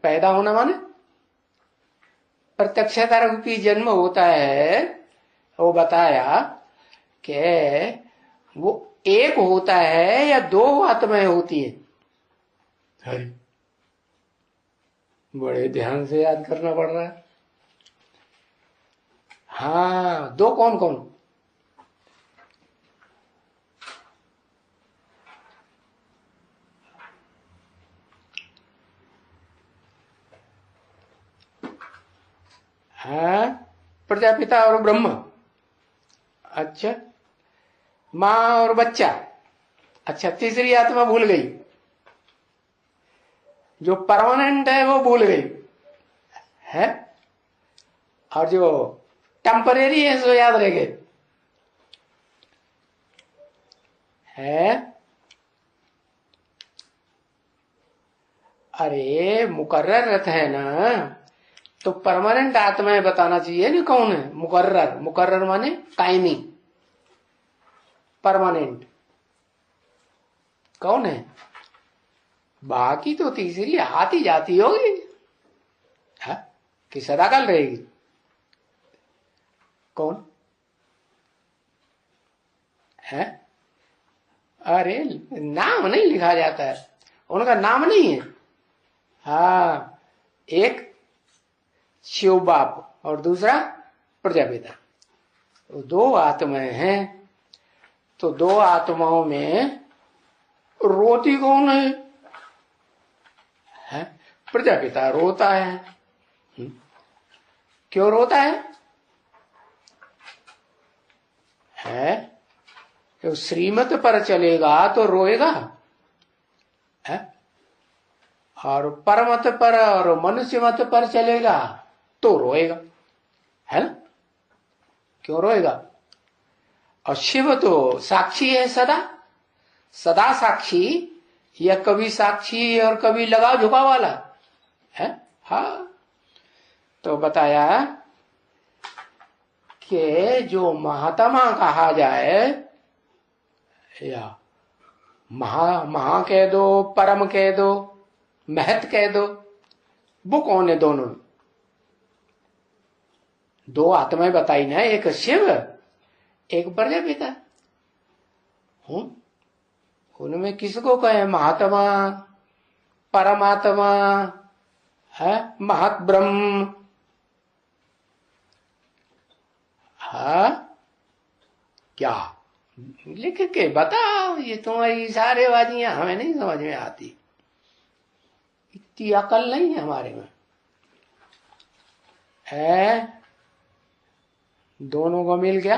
पैदा होना माने प्रत्यक्षता रूपी जन्म होता है। वो बताया कि वो एक होता है या दो आत्माएं होती है। हरी, बड़े ध्यान से याद करना पड़ रहा है। हाँ, दो कौन कौन? हाँ, प्रजापिता और ब्रह्म। अच्छा, माँ और बच्चा। अच्छा, तीसरी आत्मा भूल गई, जो परमानेंट है वो भूल गई है, और जो टेम्परेरी है सो याद रह गए है। अरे मुकर्रर रहता है ना, तो परमानेंट आत्माएं बताना चाहिए ना कौन है। मुकर्रर, मुकर्रर माने टाइमिंग, परमानेंट कौन है? बाकी तो तीसरी आती जाती होगी, है कि सदाकाल रहेगी? कौन है? अरे नाम नहीं लिखा जाता है, उनका नाम नहीं है। हाँ, एक शिव बाप और दूसरा प्रजापिता, तो दो आत्माएं हैं। तो दो आत्माओं में रोती कौन है? प्रजापिता रोता है। क्यों रोता है? तो श्रीमत पर चलेगा तो रोएगा है, और परमत पर और मनुष्य मत पर चलेगा तो रोएगा, है ना? क्यों रोएगा? और शिव तो साक्षी है, सदा सदा साक्षी, या कभी साक्षी और कभी लगाव झुकाव वाला है। हाँ, तो बताया कि जो महात्मा कहा जाए, या महा कह दो, परम कह दो, महत कह दो, वो कौन है? दोनों दो आत्माएं बताई ना, एक शिव एक प्रजापिता। उनमें किसको कहे? महात्मा, परमात्मा है, महत ब्रह्म। हाँ, क्या लिख के बताओ, ये तुम्हारी इशारेबाजियां हमें नहीं समझ में आती, इतनी अकल नहीं है हमारे में है। दोनों को मिल गया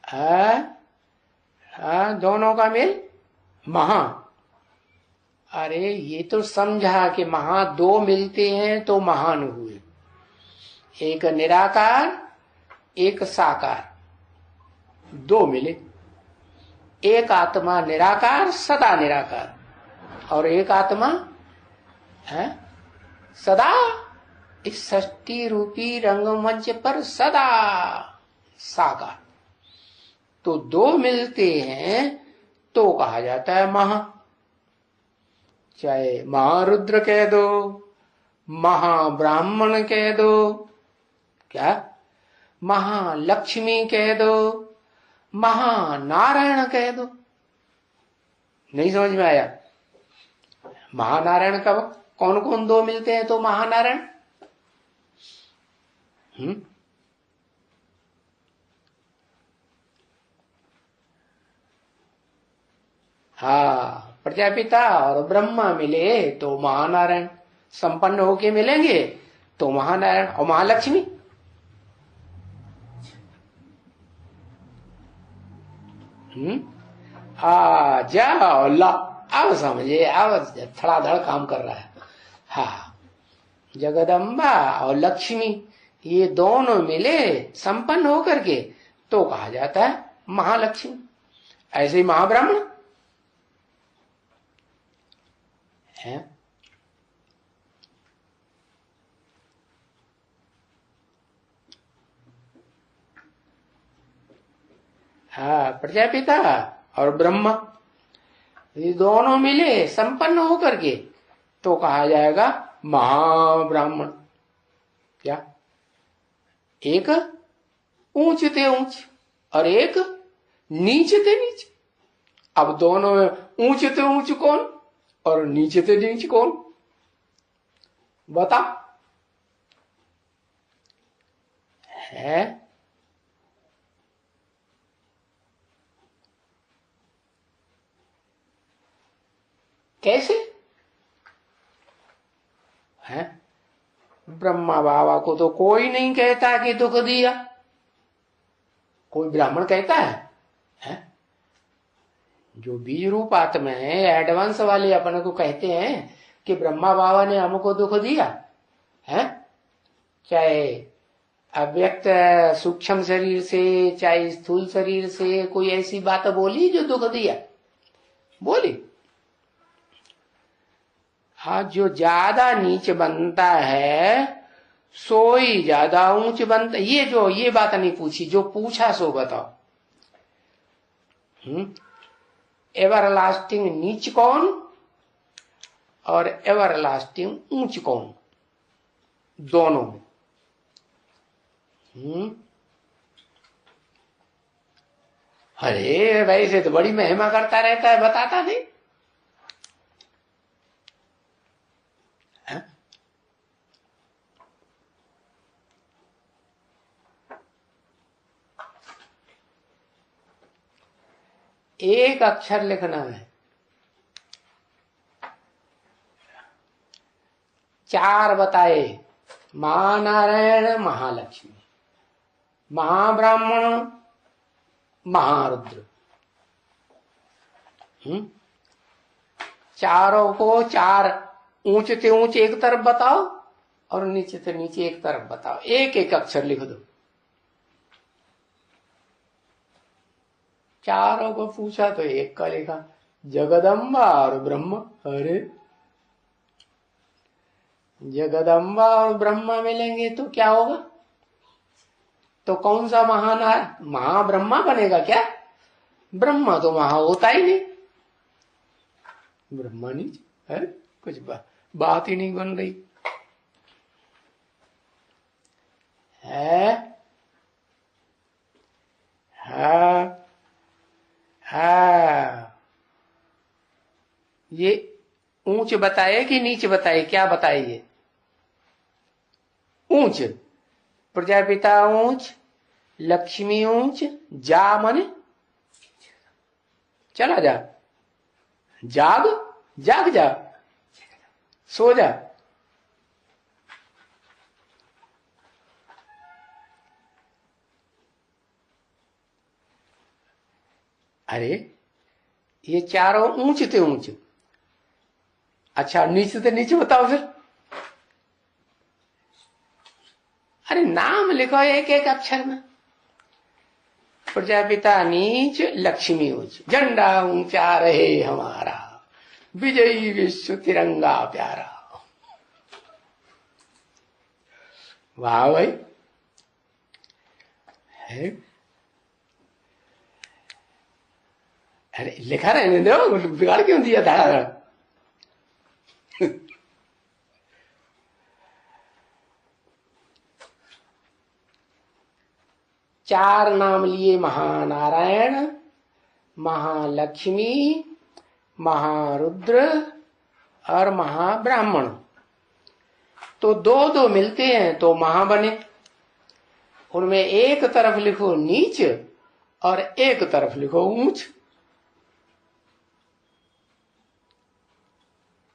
है, दोनों का मिल महा। अरे ये तो समझा कि महा दो मिलते हैं तो महान हुए, एक निराकार एक साकार, दो मिले। एक आत्मा निराकार, सदा निराकार, और एक आत्मा है सदा इस सृष्टि रूपी रंगमंच पर सदा साकार। तो दो मिलते हैं तो कहा जाता है महा। चाहे महारुद्र कह दो, महाब्राह्मण कह दो, क्या महालक्ष्मी कह दो, महानारायण कह दो। नहीं समझ में आया? महानारायण कब, कौन कौन दो मिलते हैं तो महानारायण? हाँ, प्रजापिता और ब्रह्मा मिले तो महानारायण, संपन्न होके मिलेंगे तो महानारायण। और महालक्ष्मी आ जाओ ला, अब समझे, अब धड़ाधड़ काम कर रहा है। हाँ, जगदम्बा और लक्ष्मी ये दोनों मिले संपन्न होकर के तो कहा जाता है महालक्ष्मी। ऐसे ही महाब्राह्मण है। हाँ, प्रजापिता और ब्रह्मा, ये दोनों मिले संपन्न होकर के तो कहा जाएगा महाब्राह्मण। क्या? एक ऊंच थे ऊंच और एक नीच थे नीच। अब दोनों में ऊंच थे ऊंच कौन और नीचे थे नीच कौन? बता। है कैसे? है ब्रह्मा बाबा को तो कोई नहीं कहता कि दुख दिया। कोई ब्राह्मण कहता है? जो बीज रूप आत्मा है एडवांस वाले अपने को कहते हैं कि ब्रह्मा बाबा ने हमको दुख दिया है। चाहे अव्यक्त सूक्ष्म शरीर से चाहे स्थूल शरीर से कोई ऐसी बात बोली जो दुख दिया? बोली? हाँ, जो ज्यादा नीच बनता है सो ही ज्यादा ऊंच बनता। ये बात नहीं पूछी, जो पूछा सो बताओ। एवरलास्टिंग नीच कौन और एवरलास्टिंग ऊंच कौन? दोनों में। अरे वैसे तो बड़ी महिमा करता रहता है, बताता नहीं। एक अक्षर लिखना है, चार बताए, महानारायण, महालक्ष्मी, महाब्राह्मण, महारुद्र। चारों को चार ऊंच से ऊंच एक तरफ बताओ और नीचे से नीचे एक तरफ बताओ। एक एक अक्षर लिख दो। चारों को पूछा तो एक का लिखा, जगदम्बा और ब्रह्मा। अरे जगदम्बा और ब्रह्मा मिलेंगे तो क्या होगा? तो कौन सा महाब्रह्मा बनेगा क्या? ब्रह्मा तो महा होता ही नहीं। ब्रह्मा नहीं है, कुछ बात ही नहीं बन रही है। ये ऊंच बताए कि नीच बताए? क्या बताए? ये ऊंच, प्रजापिता ऊंच, लक्ष्मी ऊंच, जा मने चला जा, जाग जाग जा, सो जा। अरे ये चारों ऊंच थे ऊंच। अच्छा नीचे से नीचे बताओ फिर। अरे नाम लिखो एक एक अक्षर में। प्रजापिता नीच, लक्ष्मी ऊंच, झंडा ऊंचा रहे हमारा, विजयी विश्व तिरंगा प्यारा। वाह भाई है। अरे लिखा रहने दो, बिगाड़ क्यों दिया था? चार नाम लिए, महानारायण, महालक्ष्मी, महारुद्र और महाब्राह्मण। तो दो दो मिलते हैं तो महा बने। उनमें एक तरफ लिखो नीच और एक तरफ लिखो ऊंच।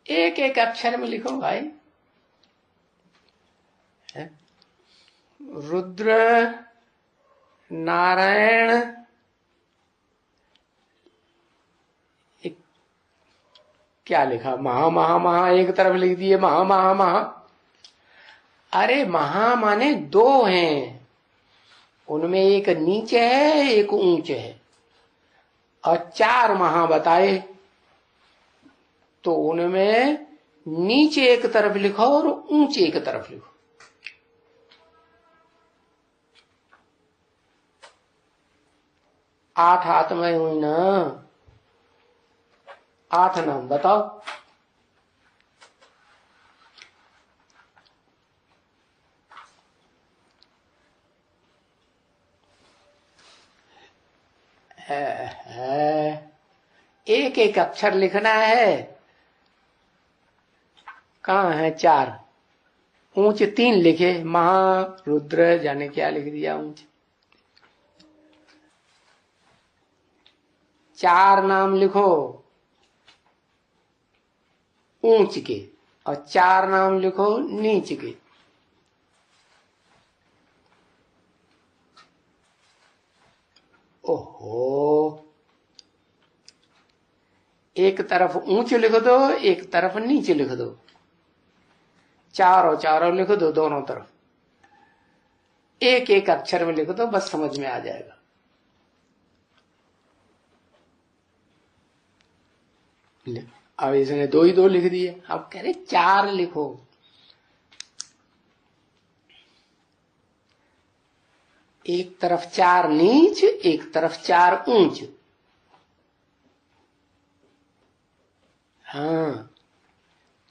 एक एक अक्षर में लिखो भाई। रुद्र, नारायण, क्या लिखा? महा महा महा एक तरफ लिख दिए, महा महा महा। अरे महा माने दो हैं, उनमें एक नीचे है एक ऊंचे है। और चार महा बताए तो उनमें नीचे एक तरफ लिखो और ऊंचे एक तरफ लिखो। आठ आत्माएं हुई ना। 8 नाम बताओ। एक एक अक्षर लिखना है। कहाँ है 4? ऊंच 3 लिखे, महा, रुद्र, जाने क्या लिख दिया ऊंच। 4 नाम लिखो ऊंच के और 4 नाम लिखो नीच के। ओहो, एक तरफ ऊंच लिख दो, एक तरफ नीचे लिख दो, चारों चारों लिख दो दोनों तरफ। एक एक अक्षर में लिख दो, बस समझ में आ जाएगा। अब इसने 2 ही 2 लिख दिए, अब कह रहे 4 लिखो। एक तरफ 4 नीच, एक तरफ 4 ऊंच। हाँ,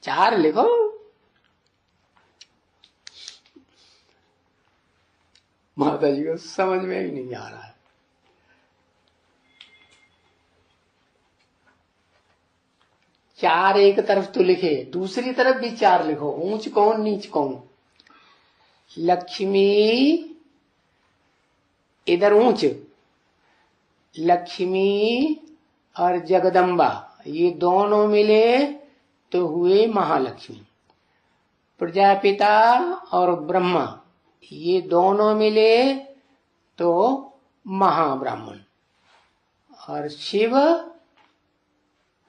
4 लिखो। माता जी को समझ में ही नहीं आ रहा है। 4 एक तरफ तो लिखे, दूसरी तरफ भी 4 लिखो। ऊंच कौन नीच कौन? लक्ष्मी इधर ऊंच, लक्ष्मी और जगदम्बा ये दोनों मिले तो हुए महालक्ष्मी। प्रजापिता और ब्रह्मा ये दोनों मिले तो महाब्राह्मण। और शिव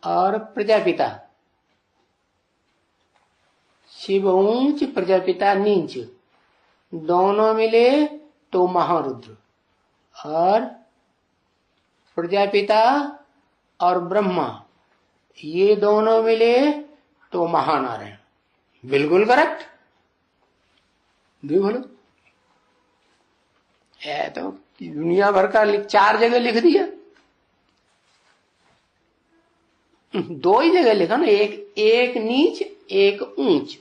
और प्रजापिता, शिव ऊंच प्रजापिता नीच, दोनों मिले तो महारुद्र। और प्रजापिता और ब्रह्मा ये दोनों मिले तो महानारायण। बिल्कुल करेक्ट। देखो तो दुनिया भर का 4 जगह लिख दिया। 2 ही जगह लिखा ना, एक नीच एक ऊंच।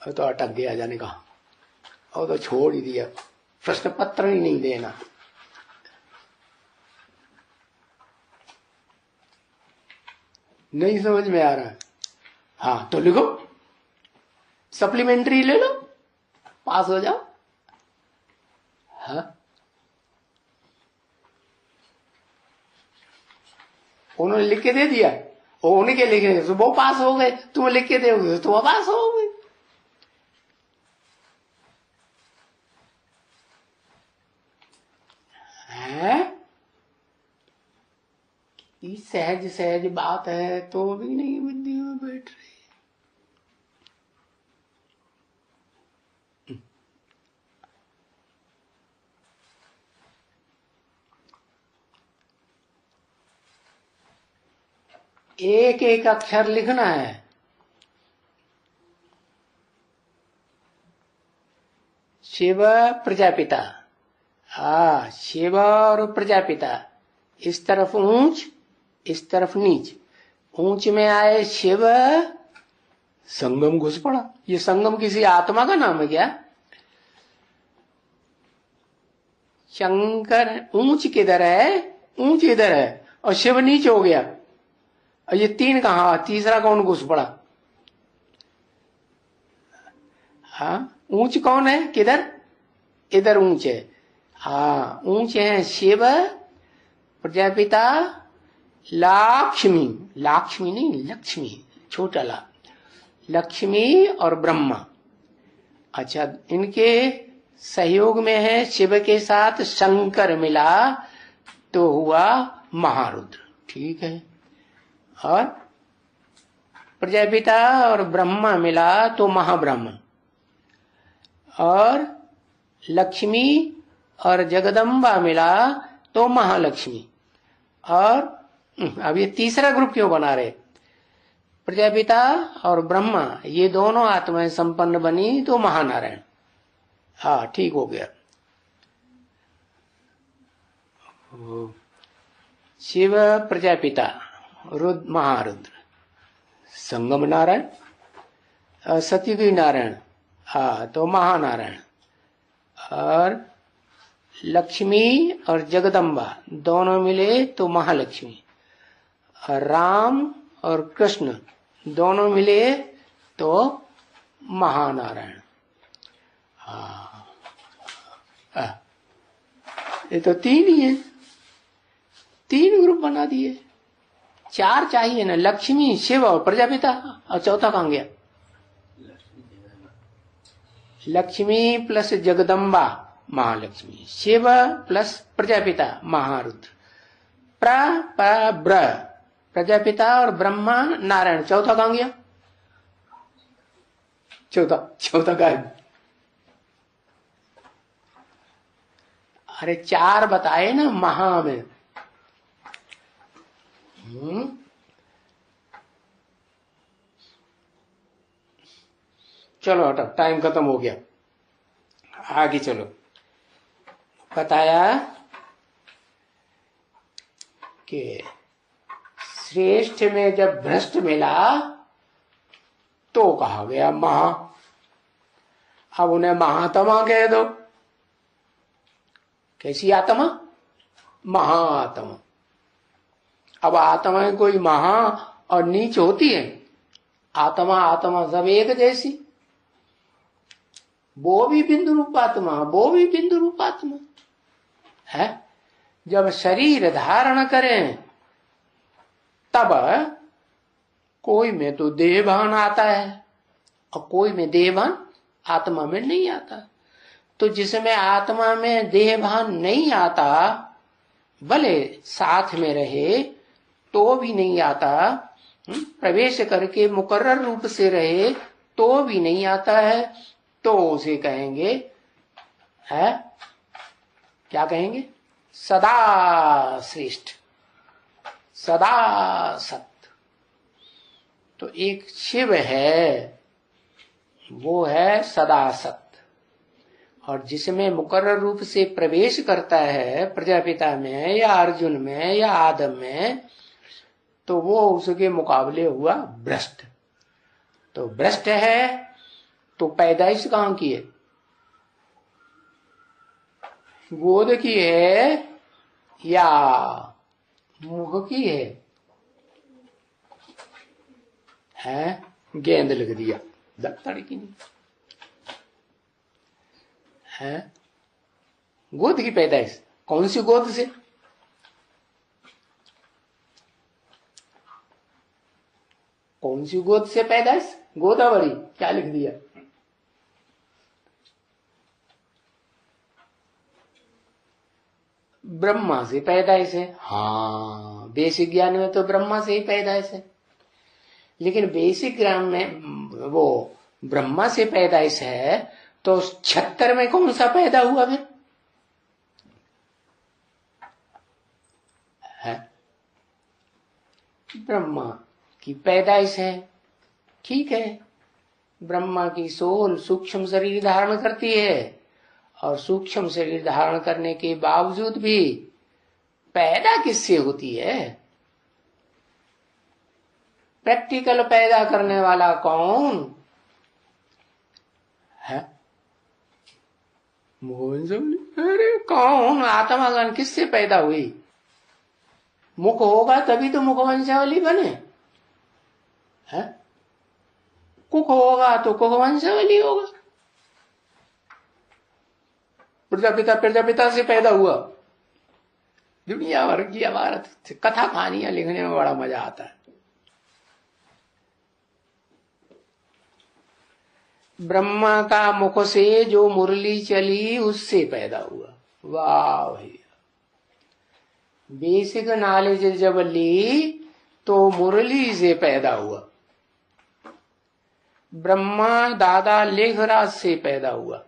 तो अटक गया जाने का, और तो छोड़ ही दिया, प्रश्न पत्र ही नहीं देना। नहीं समझ में आ रहा है? हाँ तो लिखो, सप्लीमेंट्री ले लो, पास हो जाओ। हाँ, उन्होंने लिख के दे दिया, उन्हीं के लिखे तो वो पास हो गए, तुम लिख के दोगे तो वो पास हो गए। सहज सहज बात है तो भी नहीं बुद्धि में बैठ रही। एक एक अक्षर लिखना है। शिव प्रजापिता, शिव और प्रजापिता, इस तरफ ऊंच इस तरफ नीच। ऊंच में आए शिव, संगम घुस पड़ा। ये संगम किसी आत्मा का नाम है क्या? शंकर ऊंच किधर है? ऊंच इधर है और शिव नीच हो गया। और ये 3 कहां? तीसरा कौन घुस पड़ा? हाँ, ऊंच कौन है? किधर? इधर ऊंच है। हाँ, ऊंच है शिव, प्रजापिता, लक्ष्मी, लक्ष्मी नहीं लक्ष्मी, छोटा ला, लक्ष्मी और ब्रह्मा। अच्छा, इनके सहयोग में है शिव के साथ शंकर मिला तो हुआ महारुद्र। ठीक है। और प्रजापिता और ब्रह्मा मिला तो महाब्राह्मण। और लक्ष्मी और जगदम्बा मिला तो महालक्ष्मी। और अब ये तीसरा ग्रुप क्यों बना रहे? प्रजापिता और ब्रह्मा ये दोनों आत्माएं संपन्न बनी तो महानारायण। हाँ, ठीक हो गया। शिव प्रजापिता, रुद्र महारुद्र, संगम नारायण, सतयुगी नारायण तो महानारायण, और लक्ष्मी और जगदम्बा दोनों मिले तो महालक्ष्मी, और राम और कृष्ण दोनों मिले तो महानारायण। ये तो तीन ही है, तीन ग्रुप बना दिए। चार चाहिए ना, लक्ष्मी, शिव और प्रजापिता, और चौथा कहां गया? लक्ष्मी प्लस जगदम्बा महालक्ष्मी, शिव प्लस प्रजापिता महारुद्र, ब्र प्रजापिता और ब्रह्मा नारायण, चौथा कहां गया? चौथा गायब। अरे चार बताए ना महा में। चलो हटो, टाइम खत्म हो गया, आगे चलो। बताया कि श्रेष्ठ में जब भ्रष्ट मिला तो कहा गया महा। अब उन्हें महात्मा कह दो। कैसी आत्मा? महाआत्मा। अब आत्मा कोई महा और नीच होती है? आत्मा सब एक जैसी। वो भी बिंदु रूपात्मा, वो भी बिंदु रूपात्मा है। जब शरीर धारण करें तब कोई में तो देहभान आता है और कोई में देहभान आत्मा में नहीं आता। तो जिसमें आत्मा में देहभान नहीं आता, भले साथ में रहे तो भी नहीं आता, प्रवेश करके मुकर्रर रूप से रहे तो भी नहीं आता है, तो उसे कहेंगे है, क्या कहेंगे? सदा श्रेष्ठ, सदा सत्य। तो एक शिव है, वो है सदा सत्य, और जिसमें मुकर्रर रूप से प्रवेश करता है प्रजापिता में या अर्जुन में या आदम में, तो वो उसके मुकाबले हुआ भ्रष्ट। तो भ्रष्ट है तो पैदाइश कहां की है? गोद की है या मुख की है? गेंद लिख दिया, दफ्तर की नहीं है। गोद की पैदाइश कौन सी गोद से? कौन सी गोद से पैदाइश? गोदावरी, क्या लिख दिया? ब्रह्मा से पैदाइश है। हाँ, बेसिक ज्ञान में तो ब्रह्मा से ही पैदाइश है, लेकिन बेसिक ज्ञान में वो ब्रह्मा से पैदाइश है, तो 76 में कौन सा पैदा हुआ फिर? है ब्रह्मा की पैदाइश है। ठीक है, ब्रह्मा की सोल सूक्ष्म शरीर धारण करती है, और सूक्ष्म शरीर धारण करने के बावजूद भी पैदा किससे होती है? प्रैक्टिकल पैदा करने वाला कौन है? अरे कौन? आत्मागण किससे पैदा हुई? मुख होगा तभी तो मुख वंशावली बने है। कुक होगा तो कुक वंशावली होगा। प्रजापिता से पैदा हुआ। दुनिया भर की हमारा कथा कहानियां लिखने में बड़ा मजा आता है। ब्रह्मा का मुख से जो मुरली चली उससे पैदा हुआ। वाह भैया, बेसिक नॉलेज जब ली तो मुरली से पैदा हुआ। ब्रह्मा दादा लेखराज से पैदा हुआ।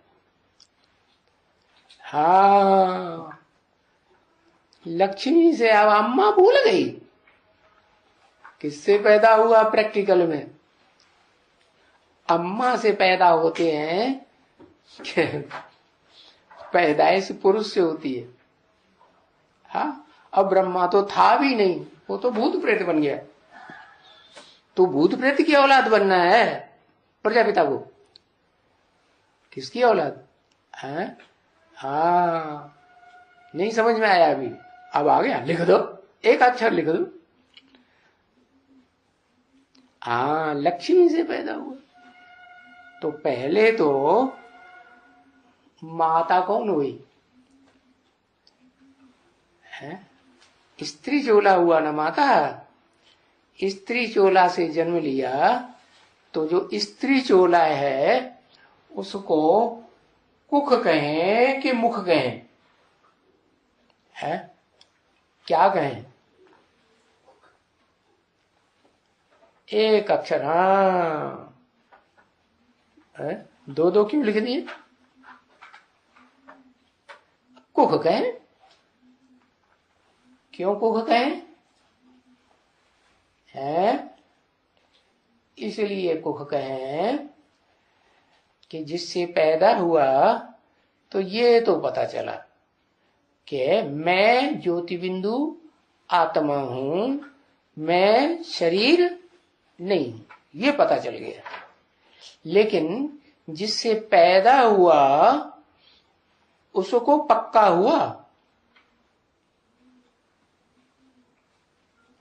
हाँ, लक्ष्मी से। अब अम्मा भूल गई किससे पैदा हुआ? प्रैक्टिकल में अम्मा से पैदा होते हैं। पैदाइश पुरुष से होती है। हाँ, अब ब्रह्मा तो था भी नहीं, वो तो भूत प्रेत बन गया। तो भूत प्रेत की औलाद बनना है प्रजापिता को? किसकी औलाद है? हाँ, नहीं समझ में आया अभी, अब आ गया। लिख दो, एक अक्षर लिख दो। हाँ, लक्ष्मी से पैदा हुआ। तो पहले तो माता कौन हुई है? स्त्री चोला हुआ ना माता। स्त्री चोला से जन्म लिया, तो जो स्त्री चोला है उसको कुख कहें कि मुख कहें? है क्या कहें? एक अक्षर। हाँ, दो दो क्यों लिख दिए? कुख कहें। क्यों कुख कहें? है इसलिए कुख कहें कि जिससे पैदा हुआ तो ये तो पता चला कि मैं ज्योति बिंदु आत्मा हूं, मैं शरीर नहीं, ये पता चल गया। लेकिन जिससे पैदा हुआ उसको पक्का हुआ?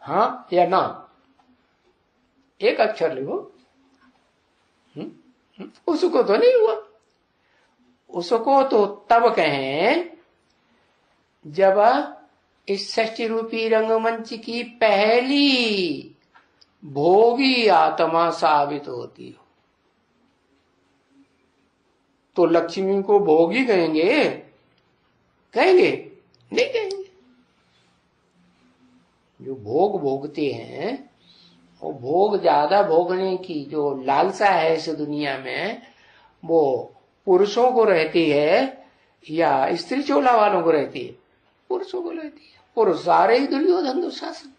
हाँ या ना? एक अक्षर लिखो। उसको तो नहीं हुआ। उसको तो तब कहें जब इस सृष्टि रूपी रंगमंच की पहली भोगी आत्मा साबित होती हो। तो लक्ष्मी को भोगी कहेंगे? कहेंगे? नहीं कहेंगे। जो भोग भोगते हैं, वो भोग ज्यादा भोगने की जो लालसा है इस दुनिया में, वो पुरुषों को रहती है या स्त्री चोला वालों को रहती है? पुरुषों को रहती है। पुरुष सारे ही दुर्योधन दुशासन।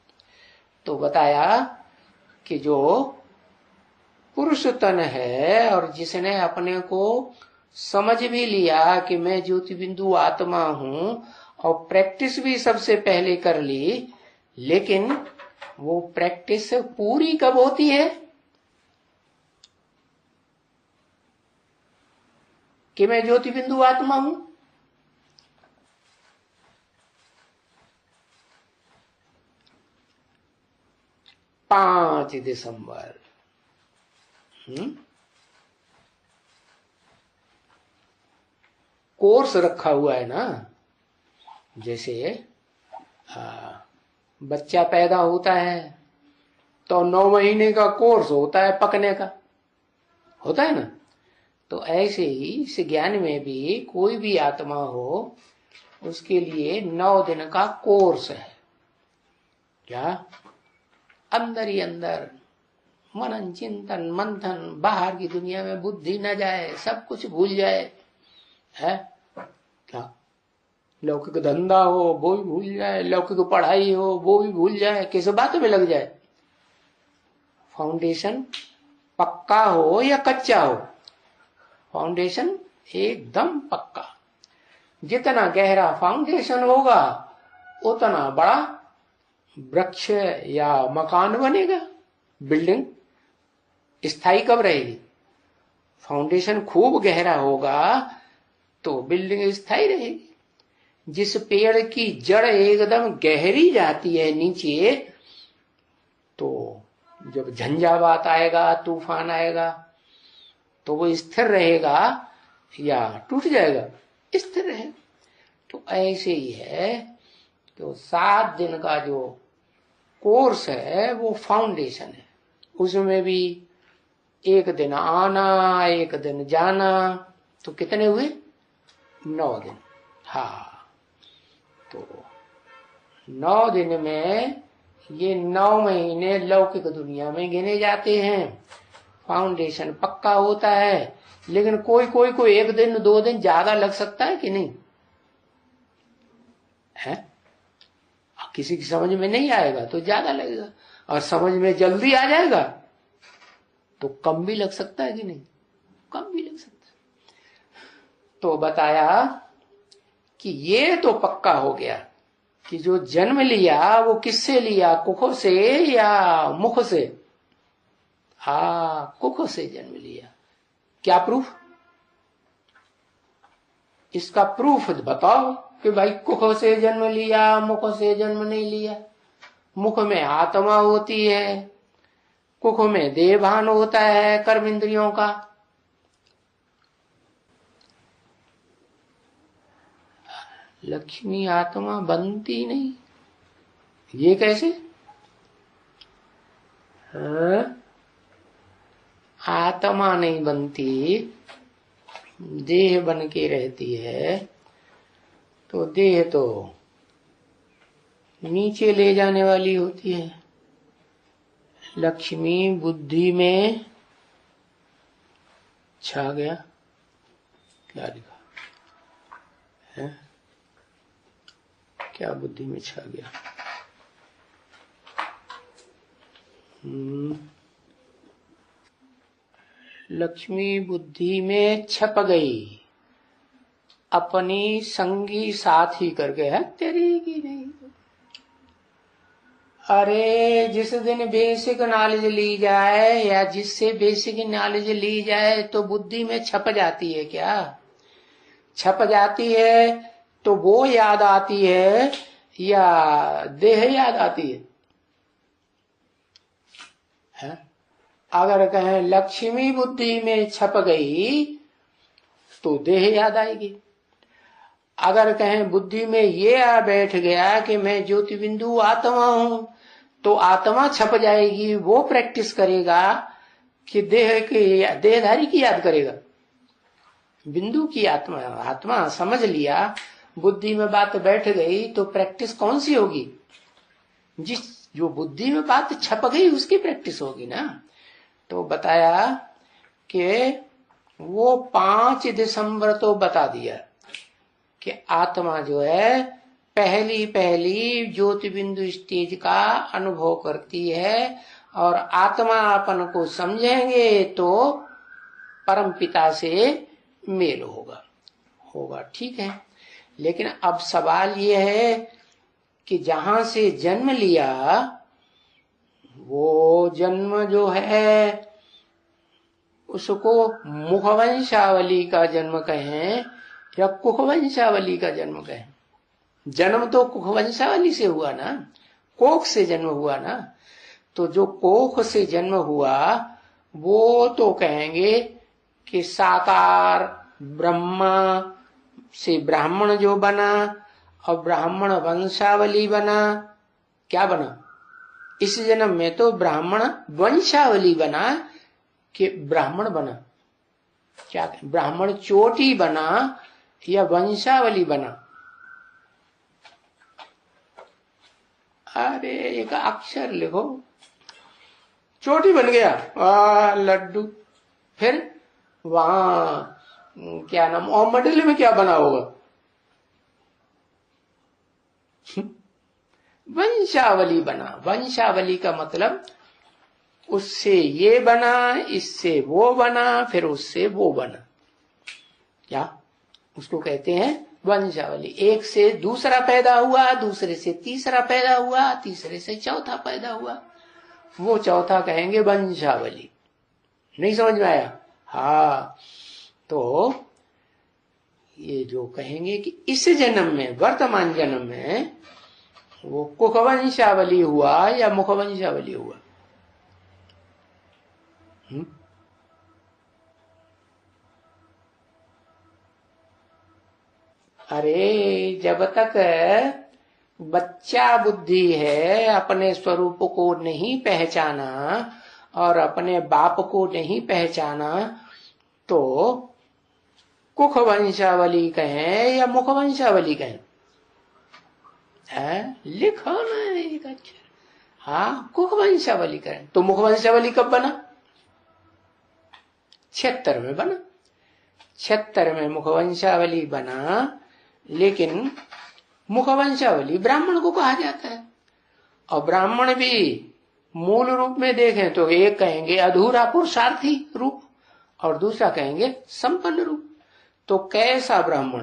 तो बताया कि जो पुरुष तन है और जिसने अपने को समझ भी लिया कि मैं ज्योति बिंदु आत्मा हूं और प्रैक्टिस भी सबसे पहले कर ली, लेकिन वो प्रैक्टिस पूरी कब होती है कि मैं ज्योति बिंदु आत्मा हूं? पांच दिसंबर। कोर्स रखा हुआ है ना। जैसे बच्चा पैदा होता है तो 9 महीने का कोर्स होता है पकने का, होता है ना। तो ऐसे ही इस ज्ञान में भी कोई भी आत्मा हो उसके लिए 9 दिन का कोर्स है। क्या? अंदर ही अंदर मनन चिंतन मंथन, बाहर की दुनिया में बुद्धि न जाए, सब कुछ भूल जाए। है क्या? लौकिक धंधा हो वो भी भूल जाए, लौकिक पढ़ाई हो वो भी भूल जाए, किस बात में लग जाए। फाउंडेशन पक्का हो या कच्चा हो? फाउंडेशन एकदम पक्का। जितना गहरा फाउंडेशन होगा उतना बड़ा वृक्ष या मकान बनेगा। बिल्डिंग स्थायी कब रहेगी? फाउंडेशन खूब गहरा होगा तो बिल्डिंग स्थायी रहेगी। जिस पेड़ की जड़ एकदम गहरी जाती है नीचे, तो जब झंझावात आएगा, तूफान आएगा, तो वो स्थिर रहेगा या टूट जाएगा? स्थिर रहेगा। तो ऐसे ही है, तो 7 दिन का जो कोर्स है वो फाउंडेशन है। उसमें भी एक दिन आना, एक दिन जाना, तो कितने हुए? 9 दिन। हाँ, तो 9 दिन में ये 9 महीने लौकिक दुनिया में गिने जाते हैं। फाउंडेशन पक्का होता है, लेकिन कोई कोई को 1 दिन 2 दिन ज्यादा लग सकता है कि नहीं है? किसी की समझ में नहीं आएगा तो ज्यादा लगेगा, और समझ में जल्दी आ जाएगा तो कम भी लग सकता है कि नहीं? कम भी लग सकता है। तो बताया कि ये तो पक्का हो गया कि जो जन्म लिया वो किससे लिया, कुखों से या मुख से? कुखों से जन्म लिया। क्या प्रूफ? इसका प्रूफ बताओ कि भाई कुखों से जन्म लिया, मुख से जन्म नहीं लिया। मुख में आत्मा होती है, कुख में देहभान होता है कर्म इंद्रियों का। लक्ष्मी आत्मा बनती नहीं, ये कैसे? आत्मा नहीं बनती, देह बन के रहती है। तो देह तो नीचे ले जाने वाली होती है। लक्ष्मी बुद्धि में छा गया, क्या लिखा है? क्या बुद्धि में छा गया? लक्ष्मी बुद्धि में छप गई, अपनी संगी साथी करके है तेरी की नहीं। अरे जिस दिन बेसिक नॉलेज ली जाए या जिससे बेसिक नॉलेज ली जाए तो बुद्धि में छप जाती है। क्या छप जाती है? तो वो याद आती है या देह याद आती है? अगर कहें लक्ष्मी बुद्धि में छप गई तो देह याद आएगी। अगर कहें बुद्धि में ये आ बैठ गया कि मैं ज्योति बिंदु आत्मा हूं तो आत्मा छप जाएगी। वो प्रैक्टिस करेगा कि देह की, देहधारी की याद करेगा, बिंदु की आत्मा। आत्मा समझ लिया, बुद्धि में बात बैठ गई तो प्रैक्टिस कौन सी होगी? जिस जो बुद्धि में बात छप गई उसकी प्रैक्टिस होगी ना। तो बताया कि वो 5 दिसंबर तो बता दिया कि आत्मा जो है पहली ज्योति बिंदु स्टेज का अनुभव करती है और आत्मा अपन को समझेंगे तो परम पिता से मेल होगा। ठीक है, लेकिन अब सवाल ये है कि जहां से जन्म लिया वो जन्म जो है उसको मुखवंशावली का जन्म कहें या कुखवंशावली का जन्म कहें? जन्म तो कुखवंशावली से हुआ ना, कोख से जन्म हुआ ना। तो जो कोख से जन्म हुआ वो तो कहेंगे कि साकार ब्रह्मा से ब्राह्मण जो बना और ब्राह्मण वंशावली बना। क्या बना? इस जन्म में तो ब्राह्मण वंशावली बना कि ब्राह्मण बना। क्या ब्राह्मण चोटी बना या वंशावली बना? अरे एक अक्षर लिखो, चोटी बन गया लड्डू। फिर वहां क्या नाम, और मडल में क्या बना होगा? वंशावली बना। वंशावली का मतलब उससे ये बना, इससे वो बना, फिर उससे वो बना। क्या उसको कहते हैं वंशावली। एक से दूसरा पैदा हुआ, दूसरे से तीसरा पैदा हुआ, तीसरे से चौथा पैदा हुआ, वो चौथा कहेंगे वंशावली। नहीं समझ में आया? हाँ, तो ये जो कहेंगे कि इस जन्म में, वर्तमान जन्म में वो कुखवंशावली हुआ या मुखवंशावली हुआ? अरे जब तक बच्चा बुद्धि है, अपने स्वरूप को नहीं पहचाना और अपने बाप को नहीं पहचाना तो कुख वंशावली कहें या मुख वंशावली कहें? लिखो ना एक अक्षर। हाँ, कुख वंशावली कहें। तो मुख वंशावली कब बना? 76 में बना। 76 में मुखवंशावली बना, लेकिन मुखवंशावली ब्राह्मण को कहा जाता है। और ब्राह्मण भी मूल रूप में देखें तो एक कहेंगे अधूरा पुरुषार्थी रूप और दूसरा कहेंगे संपन्न रूप। तो कैसा ब्राह्मण,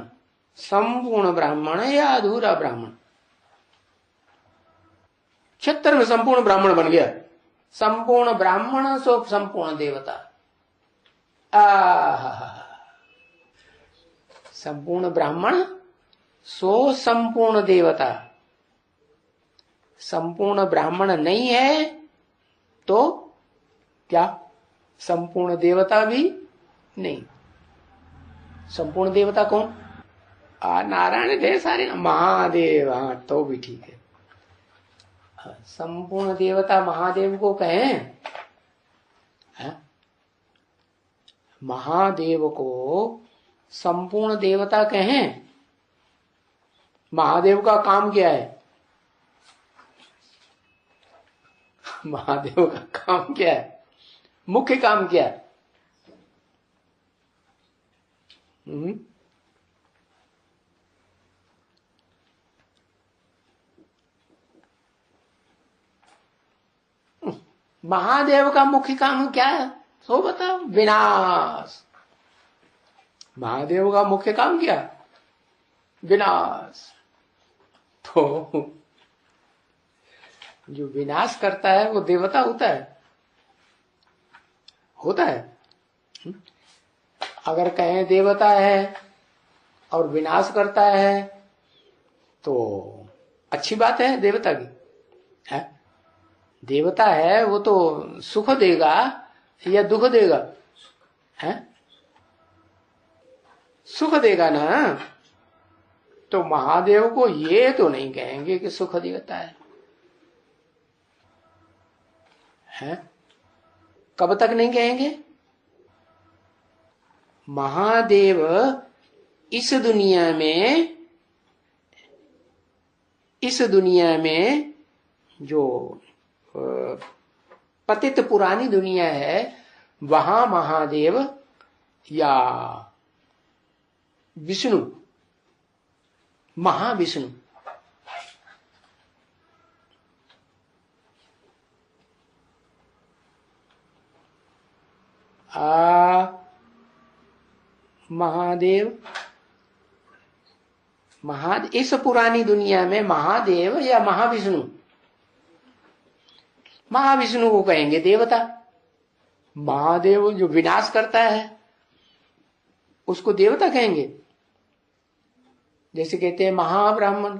संपूर्ण ब्राह्मण या अधूरा ब्राह्मण? 76 में संपूर्ण ब्राह्मण बन गया। संपूर्ण ब्राह्मण सो संपूर्ण देवता। संपूर्ण ब्राह्मण सो संपूर्ण देवता। संपूर्ण ब्राह्मण नहीं है तो क्या संपूर्ण देवता भी नहीं। संपूर्ण देवता कौन? नारायण ढेर सारे, महादेव। हाँ तो भी ठीक है। संपूर्ण देवता महादेव को कहें। महादेव को संपूर्ण देवता कहें। महादेव का काम क्या है? महादेव का काम क्या है? मुख्य काम क्या है? महादेव का मुख्य काम क्या है? सो बताओ। विनाश। महादेव का मुख्य काम क्या? विनाश। तो जो विनाश करता है वो देवता होता है? होता है? अगर कहें देवता है और विनाश करता है तो अच्छी बात है देवता की है। देवता है वो तो सुख देगा या दुख देगा? है सुख देगा ना। तो महादेव को ये तो नहीं कहेंगे कि सुख देता है? कब तक नहीं कहेंगे? महादेव इस दुनिया में जो पतित पुरानी दुनिया है वहां महादेव या विष्णु, महाविष्णु, महादेव इस पुरानी दुनिया में महादेव या महाविष्णु, महाविष्णु को कहेंगे देवता। महादेव जो विनाश करता है उसको देवता कहेंगे। जैसे कहते हैं महाब्राह्मण,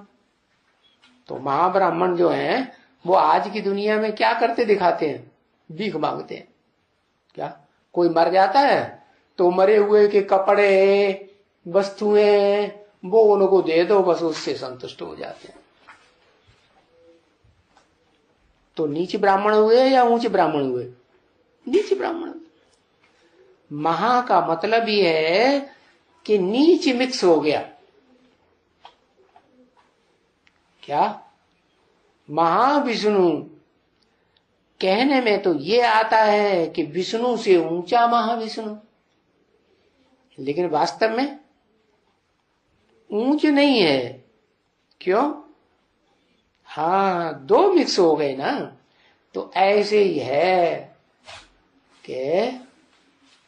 तो महाब्राह्मण जो है वो आज की दुनिया में क्या करते दिखाते हैं? भीख मांगते हैं। क्या कोई मर जाता है तो मरे हुए के कपड़े, वस्तुएं वो उनको दे दो, बस उससे संतुष्ट हो जाते हैं। तो नीच ब्राह्मण हुए या ऊंचे ब्राह्मण हुए? नीच ब्राह्मण। महा का मतलब ही है कि नीच मिक्स हो गया। क्या महाविष्णु कहने में तो ये आता है कि विष्णु से ऊंचा महाविष्णु, लेकिन वास्तव में ऊंच नहीं है। क्यों? हाँ दो मिक्स हो गए ना। तो ऐसे ही है कि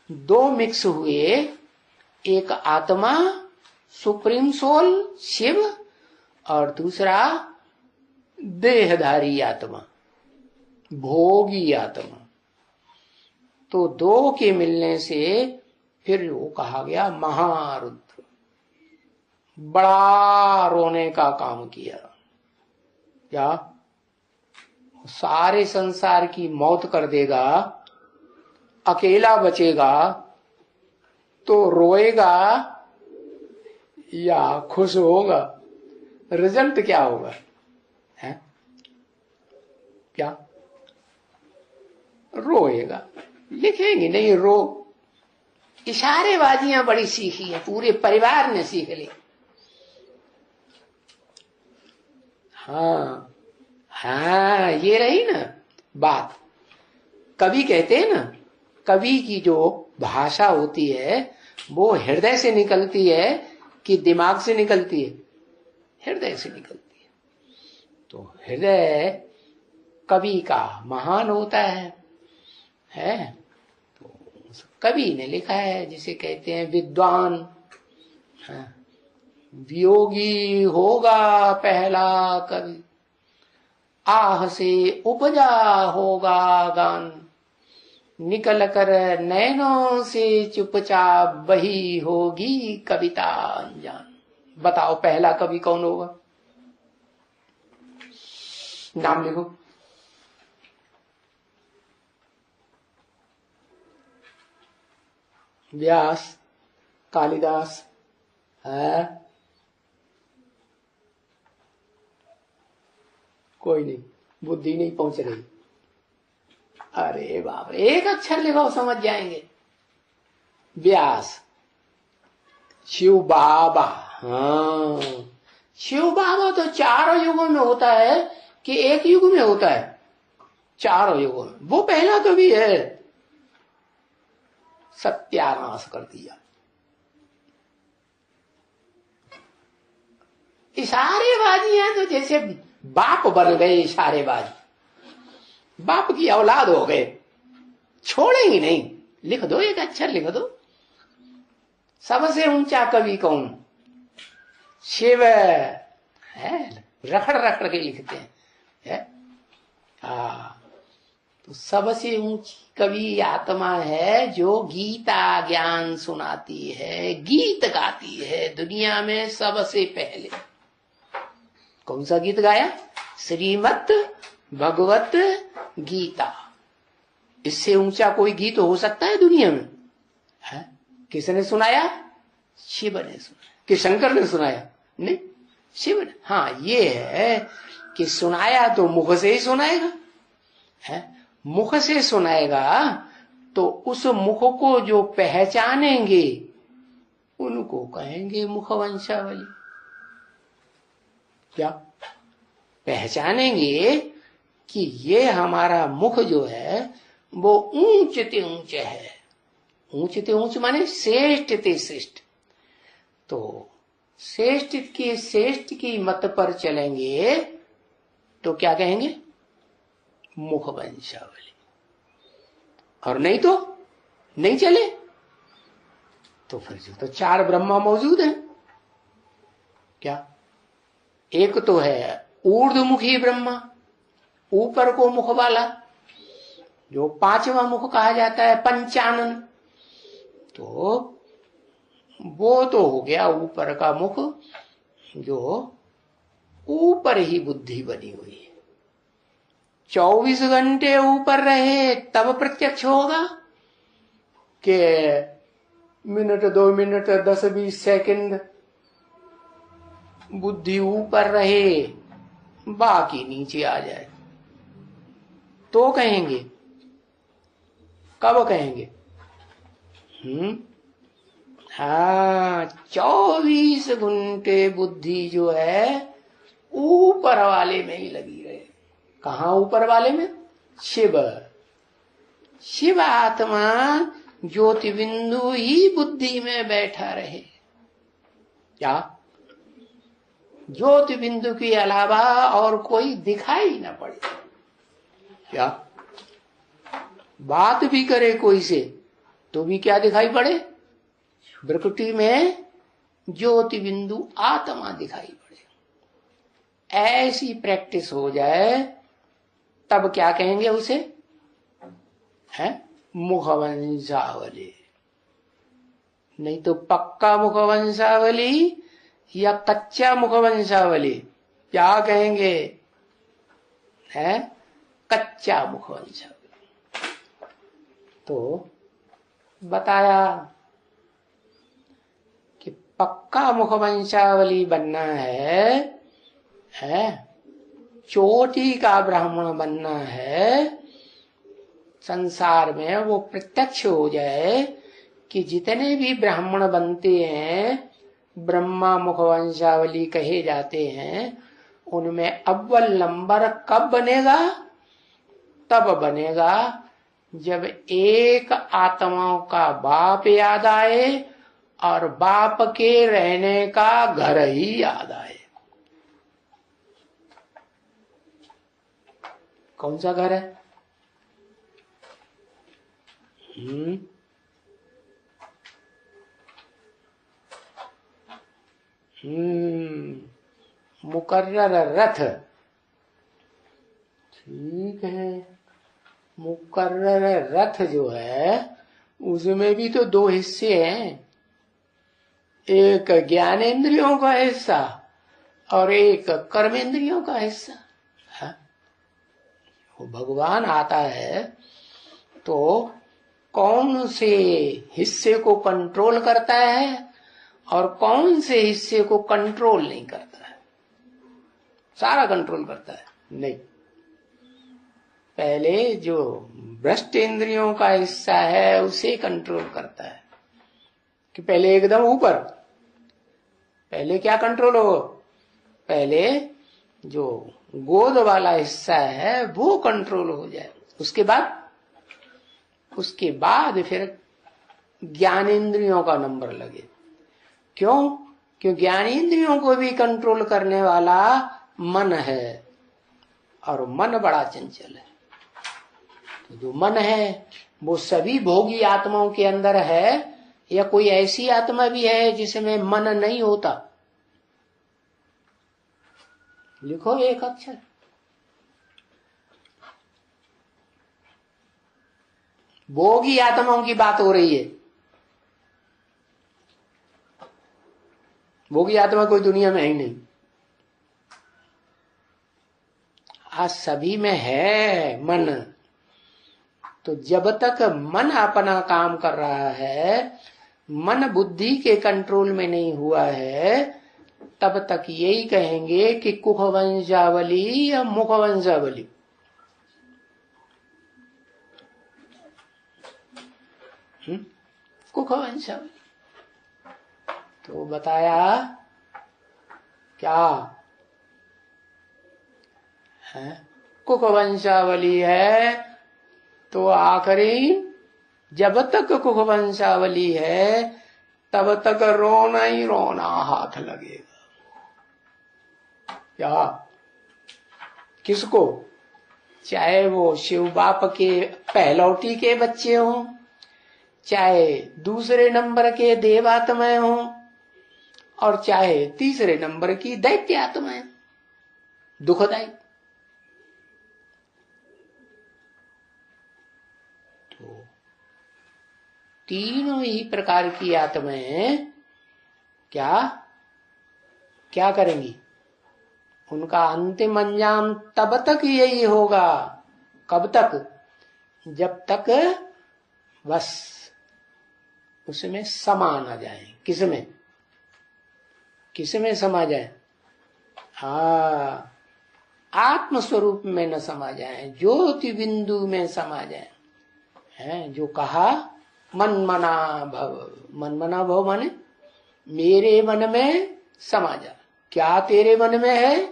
दो मिक्स हुए, एक आत्मा सुप्रीम सोल शिव और दूसरा देहधारी आत्मा, भोगी आत्मा। तो दो के मिलने से फिर वो कहा गया महारुद्र। बड़ा रोने का काम किया। क्या सारे संसार की मौत कर देगा, अकेला बचेगा तो रोएगा या खुश होगा? रिजल्ट क्या होगा? है क्या? रोएगा। लिखेंगे नहीं रो। इशारेबाजियां बड़ी सीखी है, पूरे परिवार ने सीख ली। हाँ हाँ ये रही ना बात। कवि कहते हैं ना, कवि की जो भाषा होती है वो हृदय से निकलती है कि दिमाग से निकलती है? हृदय से निकलती है। तो हृदय कवि का महान होता है? तो कवि ने लिखा है, जिसे कहते हैं विद्वान। वियोगी होगा पहला कवि। आह से उपजा होगा गान, निकल कर नैनों से चुपचाप बही होगी कविता अनजान। बताओ पहला कवि कौन होगा? नाम लिखो। व्यास, कालिदास है? कोई नहीं, बुद्धि नहीं पहुंच रही। अरे बाप रे, एक अक्षर लिखो समझ जाएंगे। व्यास, शिव बाबा। हाँ, शिव बाबा तो चारों युगों में होता है कि एक युग में होता है? चारों युगों में। वो पहला कवि है। सत्यानाश कर दिया। इशारेबाजियां तो जैसे बाप बन गए इशारेबाज, बाप की औलाद हो गए, छोड़ेंगे नहीं। लिख दो, एक अक्षर लिख दो। सबसे ऊंचा कवि कौन? शिव है। रखड़ रखड़ के लिखते हैं। तो सबसे ऊंची कवि आत्मा है जो गीता ज्ञान सुनाती है, गीत गाती है दुनिया में सबसे पहले। कौन सा गीत गाया? श्रीमद् भगवत गीता। इससे ऊंचा कोई गीत हो सकता है दुनिया में? है? किसने सुनाया? शिव ने सुनाया। कि शंकर ने सुनाया? नहीं, शिव ने। हाँ, ये है कि सुनाया तो मुख से ही सुनाएगा, है? मुख से सुनाएगा तो उस मुख को जो पहचानेंगे उनको कहेंगे मुखवंशावली। क्या पहचानेंगे कि ये हमारा मुख जो है वो ऊंचते ऊंच है। ऊंचते ऊंच माने श्रेष्ठ ते श्रेष्ठ। तो श्रेष्ठ की मत पर चलेंगे तो क्या कहेंगे? मुखवंशावली। और नहीं तो नहीं चले तो फिर जो तो चार ब्रह्मा मौजूद हैं। क्या? एक तो है ऊर्ध्वमुखी ब्रह्मा, ऊपर को मुख वाला, जो पांचवा मुख कहा जाता है पंचानन। तो वो तो हो गया ऊपर का मुख, जो ऊपर ही बुद्धि बनी हुई है। 24 घंटे ऊपर रहे तब प्रत्यक्ष होगा कि मिनट 2 मिनट 10-20 सेकंड बुद्धि ऊपर रहे बाकी नीचे आ जाए तो कहेंगे? कब कहेंगे? हाँ, 24 घंटे बुद्धि जो है ऊपर वाले में ही लगी रहे। कहाँ ऊपर वाले में? शिव। शिव आत्मा ज्योति बिंदु ही बुद्धि में बैठा रहे। क्या? ज्योति बिंदु के अलावा और कोई दिखाई ना पड़े। क्या? बात भी करे कोई से तो भी क्या दिखाई पड़े? प्रकृति में ज्योति बिंदु आत्मा दिखाई पड़े। ऐसी प्रैक्टिस हो जाए तब क्या कहेंगे उसे? है मुखवंशावली। नहीं तो पक्का मुखवंशावली या कच्चा मुखवंशावली? क्या कहेंगे? है कच्चा मुखवंशावली। तो बताया कि पक्का मुखवंशावली बनना है चोटी का ब्राह्मण बनना है। संसार में वो प्रत्यक्ष हो जाए कि जितने भी ब्राह्मण बनते हैं ब्रह्मा मुखवंशावली कहे जाते हैं, उनमें अव्वल नंबर कब बनेगा? तब बनेगा जब एक आत्माओं का बाप याद आए और बाप के रहने का घर ही याद आए। कौन सा घर है? मुकर्रर रथ ठीक है, मुकर्रर रथ जो है उसमें भी तो दो हिस्से हैं, एक ज्ञानेंद्रियों का हिस्सा और एक कर्मेंद्रियों का हिस्सा है। वो भगवान आता है तो कौन से हिस्से को कंट्रोल करता है और कौन से हिस्से को कंट्रोल नहीं करता है? सारा कंट्रोल करता है? नहीं, पहले जो भ्रष्ट इंद्रियों का हिस्सा है उसे कंट्रोल करता है कि पहले एकदम ऊपर, पहले क्या कंट्रोल हो, पहले जो गोद वाला हिस्सा है वो कंट्रोल हो जाए, उसके बाद फिर ज्ञानेंद्रियों का नंबर लगे। क्यों ज्ञानेंद्रियों को भी कंट्रोल करने वाला मन है और मन बड़ा चंचल है। तो जो मन है वो सभी भोगी आत्माओं के अंदर है या कोई ऐसी आत्मा भी है जिसमें मन नहीं होता? लिखो एक अक्षर। भोगी आत्माओं की बात हो रही है। भोगी आत्मा कोई दुनिया में है ही नहीं। आज सभी में है मन। तो जब तक मन अपना काम कर रहा है, मन बुद्धि के कंट्रोल में नहीं हुआ है, तब तक यही कहेंगे कि कुखवंशावली या मुखवंशावली। कुखवंशावली तो बताया क्या है? कुखवंशावली है तो आखिरी जब तक कुखवंशावली है तब तक रोना ही रोना हाथ लगेगा। क्या? किसको? चाहे वो शिव बाप के पहलौटी के बच्चे हों, चाहे दूसरे नंबर के देवात्माएं हों, और चाहे तीसरे नंबर की दैत्य आत्माएं, दुखदायी। तो तीनों ही प्रकार की आत्माएं क्या करेंगी? उनका अंतिम अंजाम तब तक यही होगा। कब तक? जब तक बस उसमें समा न जाए। किसमें समा जाए? आत्म स्वरूप में न समा जाए, ज्योति बिंदु में समा जाए। है जो कहा मन मना भव माने मेरे मन में समा जा। क्या तेरे मन में है?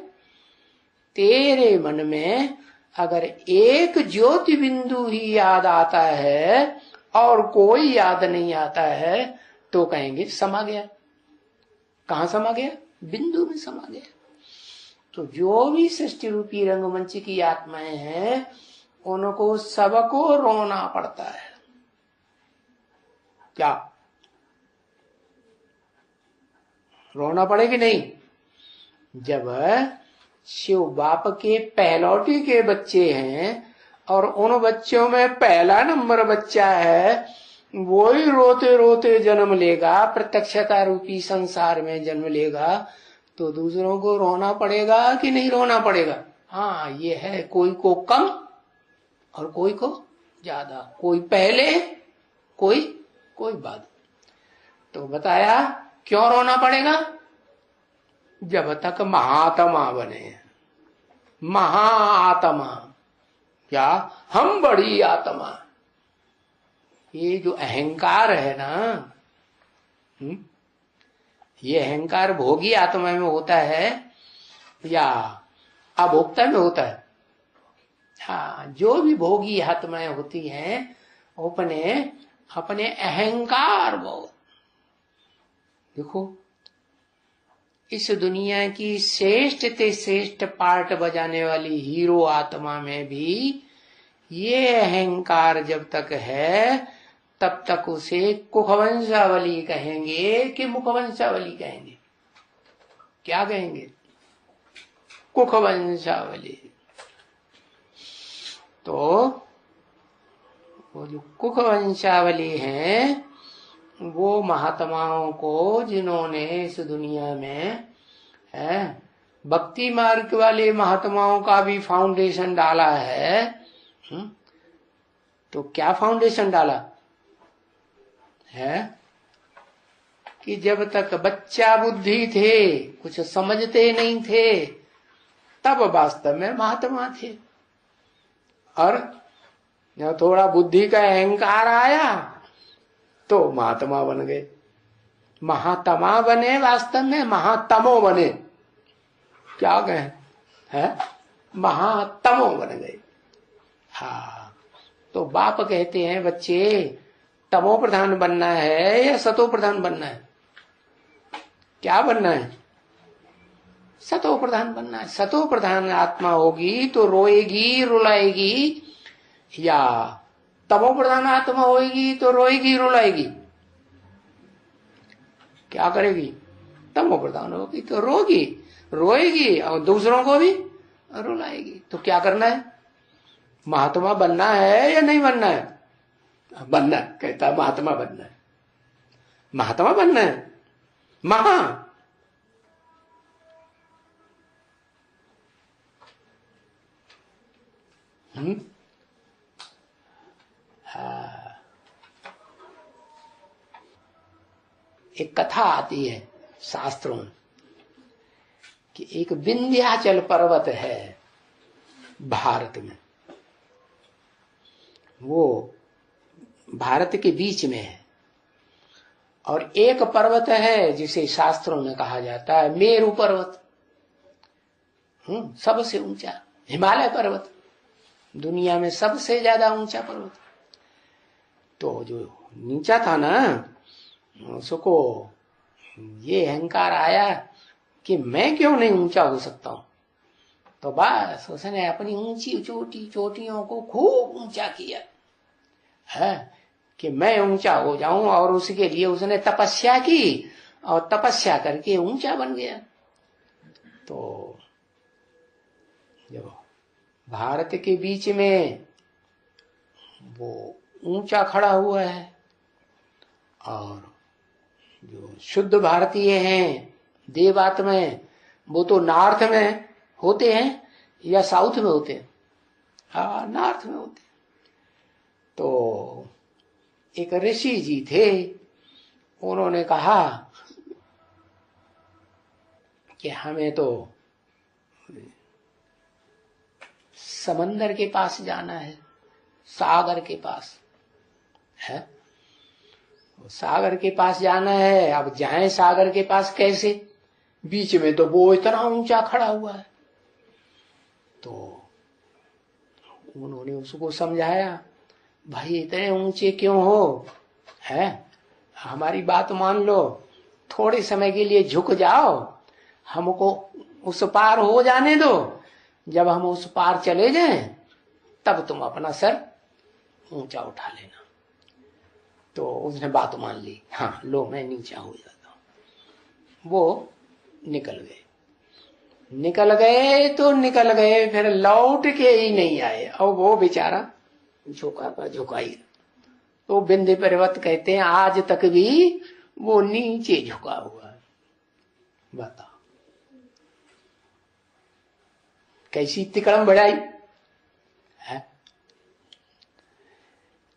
तेरे मन में अगर एक ज्योति बिंदु ही याद आता है और कोई याद नहीं आता है तो कहेंगे समा गया। कहाँ समा गया? बिंदु में समा गया। तो जो भी सृष्टि रूपी रंगमंच की आत्माएं हैं उनको सबको रोना पड़ता है। क्या रोना पड़े कि नहीं? जब शिव बाप के पहलौटी के बच्चे हैं और उन बच्चों में पहला नंबर बच्चा है, वो ही रोते रोते जन्म लेगा, प्रत्यक्षता रूपी संसार में जन्म लेगा, तो दूसरों को रोना पड़ेगा कि नहीं रोना पड़ेगा? हाँ, ये है, कोई को कम और कोई को ज्यादा, कोई पहले कोई बाद। तो बताया क्यों रोना पड़ेगा? जब तक महात्मा बने। महाआत्मा क्या? हम बड़ी आत्मा। ये जो अहंकार है ना, ये अहंकार भोगी आत्मा में होता है या अभोक्ता में होता है? हाँ, जो भी भोगी आत्माएं होती हैं अपने अहंकार बहुत। देखो, इस दुनिया की श्रेष्ठ से श्रेष्ठ पार्ट बजाने वाली हीरो आत्मा में भी ये अहंकार जब तक है तब तक उसे कुखवंशावली कहेंगे कि मुखवंशावली कहेंगे? क्या कहेंगे? कुखवंशावली। तो वो जो कुक वंशावली है, वो महात्माओं को जिन्होंने इस दुनिया में है भक्ति मार्ग वाले महात्माओं का भी फाउंडेशन डाला है। तो क्या फाउंडेशन डाला है कि जब तक बच्चा बुद्धि थे, कुछ समझते नहीं थे, तब वास्तव में महात्मा थे। और जब थोड़ा बुद्धि का अहंकार आया तो महात्मा बन गए। महात्मा बने, वास्तव में महातमो बने। क्या कहें है, महातमो बन गए। हाँ, तो बाप कहते हैं बच्चे तमो प्रधान बनना है या सतो प्रधान बनना है? क्या बनना है? सतो प्रधान बनना है। सतो प्रधान आत्मा होगी तो रोएगी रुलाएगी, या तमो प्रधान आत्मा होगी तो रोएगी रुलाएगी? क्या करेगी? तमो प्रधान होगी तो रोगी रोएगी और दूसरों को भी रुलाएगी। तो क्या करना है? महात्मा बनना है या नहीं बनना है? बनना, कहता महात्मा बनना है। महात्मा बनना है। महा एक कथा आती है शास्त्रों में कि एक विंध्याचल पर्वत है भारत में। वो भारत के बीच में है। और एक पर्वत है जिसे शास्त्रों में कहा जाता है मेरु पर्वत। सबसे ऊंचा हिमालय पर्वत, दुनिया में सबसे ज्यादा ऊंचा पर्वत। तो जो नीचा था ना, उसको ये अहंकार आया कि मैं क्यों नहीं ऊंचा हो सकता हूं। तो बस उसने अपनी ऊंची चोटियों को खूब ऊंचा किया है कि मैं ऊंचा हो जाऊं, और उसके लिए उसने तपस्या की और तपस्या करके ऊंचा बन गया। तो जो भारत के बीच में वो ऊंचा खड़ा हुआ है, और जो शुद्ध भारतीय हैं देवात्मा, वो तो नॉर्थ में होते हैं या साउथ में होते हैं? हाँ, नॉर्थ में होते हैं। तो एक ऋषि जी थे, उन्होंने कहा कि हमें तो समंदर के पास जाना है, सागर के पास है। सागर के पास जाना है। अब जाएं सागर के पास कैसे? बीच में तो वो इतना ऊंचा खड़ा हुआ है। तो उन्होंने उसको समझाया, भाई इतने ऊंचे क्यों हो, है हमारी बात मान लो, थोड़े समय के लिए झुक जाओ, हमको उस पार हो जाने दो। जब हम उस पार चले जाएं तब तुम अपना सर ऊंचा उठा लेना। तो उसने बात मान ली, हाँ लो मैं नीचा हो जाता हूं। वो निकल गए, फिर लौट के ही नहीं आए, और वो बेचारा झुकाई। तो बिंदु पर्वत कहते हैं आज तक भी वो नीचे झुका हुआ है। बता कैसी तिकड़म बढ़ाई है।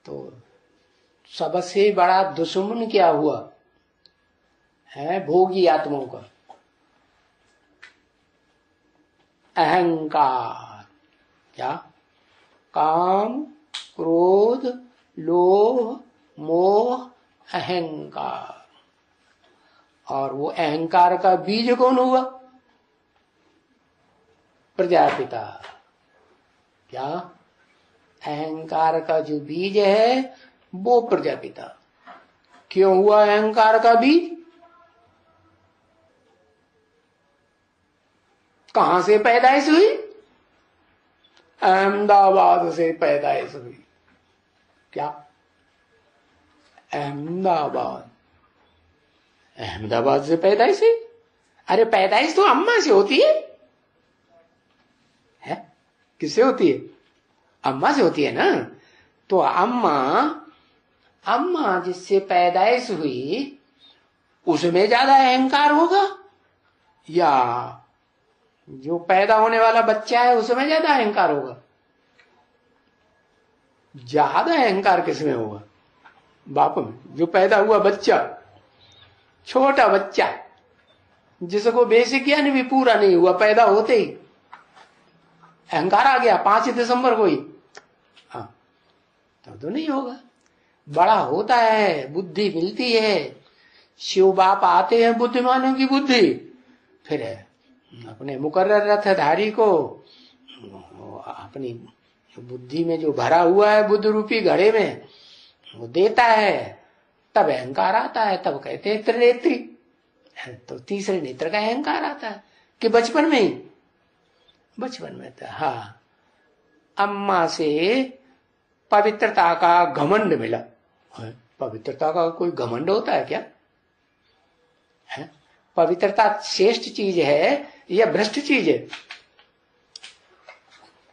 तो सबसे बड़ा दुश्मन क्या हुआ है भोगी आत्माओं का? अहंकार। क्या? काम, क्रोध, लोभ, मोह, अहंकार। और वो अहंकार का बीज कौन हुआ? प्रजापिता। क्या? अहंकार का जो बीज है वो प्रजापिता। क्यों हुआ अहंकार का बीज? कहां से पैदाइश हुई? अहमदाबाद से पैदाइश हुई। क्या? अहमदाबाद से पैदाइश हुई? अरे पैदाइश तो अम्मा से होती है? किससे होती है? अम्मा से होती है ना। तो अम्मा जिससे पैदाइश हुई उसमें ज्यादा अहंकार होगा या जो पैदा होने वाला बच्चा है उसमें ज्यादा अहंकार होगा? ज्यादा अहंकार किसमें होगा? बाप में। जो पैदा हुआ बच्चा, छोटा बच्चा जिसको बेसिक ज्ञान भी पूरा नहीं हुआ, पैदा होते ही अहंकार आ गया 5 दिसंबर को ही, हाँ, तब तो नहीं होगा। बड़ा होता है, बुद्धि मिलती है, शिव बाप आते हैं बुद्धिमानों की बुद्धि, फिर अपने मुकर्रर रथधारी को अपनी बुद्धि में जो भरा हुआ है बुद्ध रूपी घड़े में वो देता है, तब अहंकार आता है। तब कहते हैं त्रिनेत्री। तो तीसरे नेत्र का अहंकार आता है कि बचपन में ही, बचपन में था। हाँ, अम्मा से पवित्रता का घमंड मिला। पवित्रता का कोई घमंड होता है क्या? है? पवित्रता श्रेष्ठ चीज है या भ्रष्ट चीज है?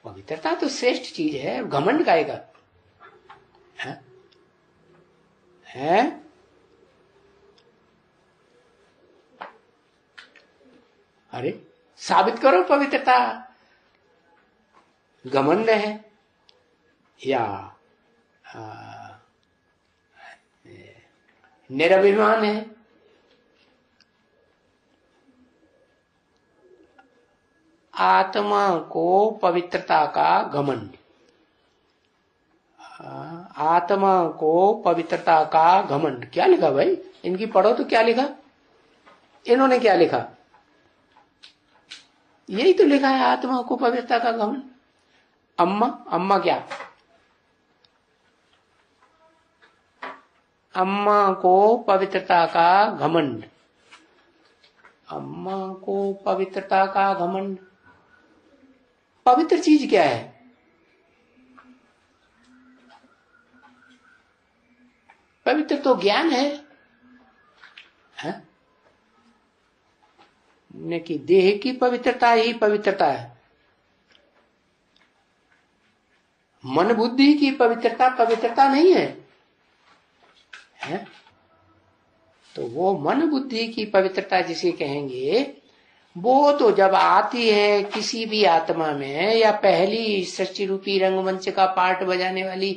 पवित्रता तो श्रेष्ठ चीज है, घमंड काहेगा? है? अरे साबित करो पवित्रता घमंड है या निरभिमान है? आत्मा को पवित्रता का घमंड, आत्मा को पवित्रता का घमंड। क्या लिखा भाई? इनकी पढ़ो तो क्या लिखा? इन्होंने क्या लिखा? यही तो लिखा है, आत्मा को पवित्रता का घमंड। अम्मा क्या? अम्मा को पवित्रता का घमंड, अम्मा को पवित्रता का घमंड। पवित्र चीज क्या है? पवित्र तो ज्ञान है, ने कि देह की पवित्रता ही पवित्रता है। मन बुद्धि की पवित्रता पवित्रता नहीं है, है? तो वो मन बुद्धि की पवित्रता जिसे कहेंगे, वो तो जब आती है किसी भी आत्मा में, या पहली सृष्टि रूपी रंगमंच का पार्ट बजाने वाली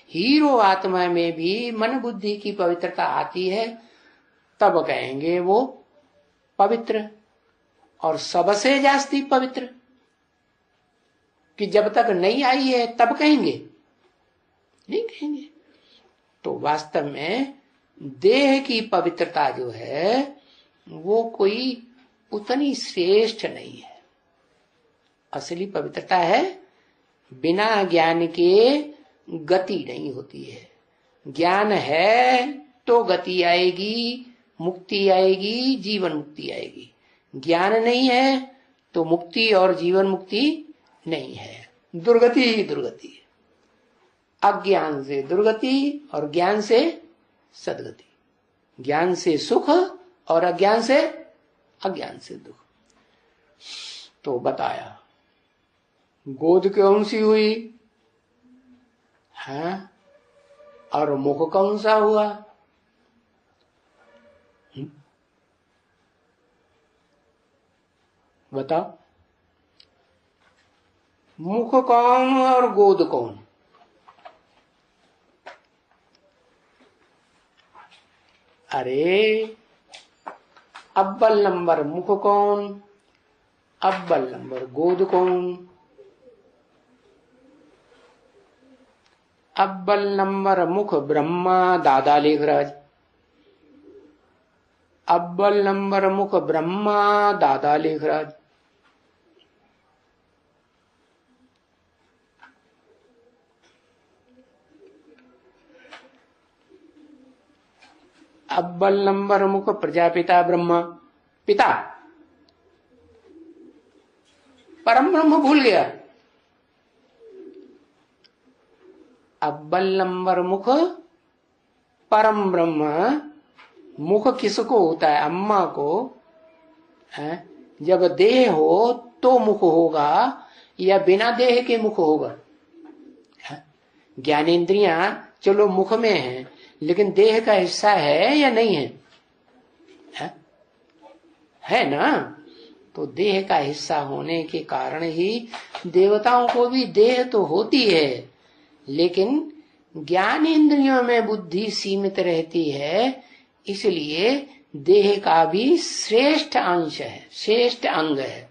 हीरो आत्मा में भी मन बुद्धि की पवित्रता आती है, तब कहेंगे वो पवित्र। और सबसे जास्ती पवित्र कि जब तक नहीं आई है तब कहेंगे, नहीं कहेंगे। तो वास्तव में देह की पवित्रता जो है वो कोई उतनी श्रेष्ठ नहीं है। असली पवित्रता है बिना ज्ञान के गति नहीं होती है। ज्ञान है तो गति आएगी, मुक्ति आएगी, जीवन मुक्ति आएगी। ज्ञान नहीं है तो मुक्ति और जीवन मुक्ति नहीं है, दुर्गति ही दुर्गति है। अज्ञान से दुर्गति और ज्ञान से सदगति, ज्ञान से सुख और अज्ञान से दुख। तो बताया गोद कौन सी हुई है और मुख कौन सा हुआ? बताओ, मुख कौन और गोद कौन? अरे अव्वल नंबर मुख कौन, अव्वल नंबर गोद कौन? अव्वल नंबर मुख ब्रह्मा, दादा लेखराज। अव्वल नंबर मुख ब्रह्मा, दादा लेखराज। अव्वल नंबर मुख प्रजापिता ब्रह्मा, पिता। परम ब्रह्म भूल गया। अव्वल नंबर मुख परम ब्रह्म। मुख किसको होता है? अम्मा को है? जब देह हो तो मुख होगा या बिना देह के मुख होगा? ज्ञानेंद्रियां चलो मुख में है, लेकिन देह का हिस्सा है या नहीं है ना। तो देह का हिस्सा होने के कारण ही देवताओं को भी देह तो होती है, लेकिन ज्ञान इंद्रियों में बुद्धि सीमित रहती है, इसलिए देह का भी श्रेष्ठ अंश है, श्रेष्ठ अंग है,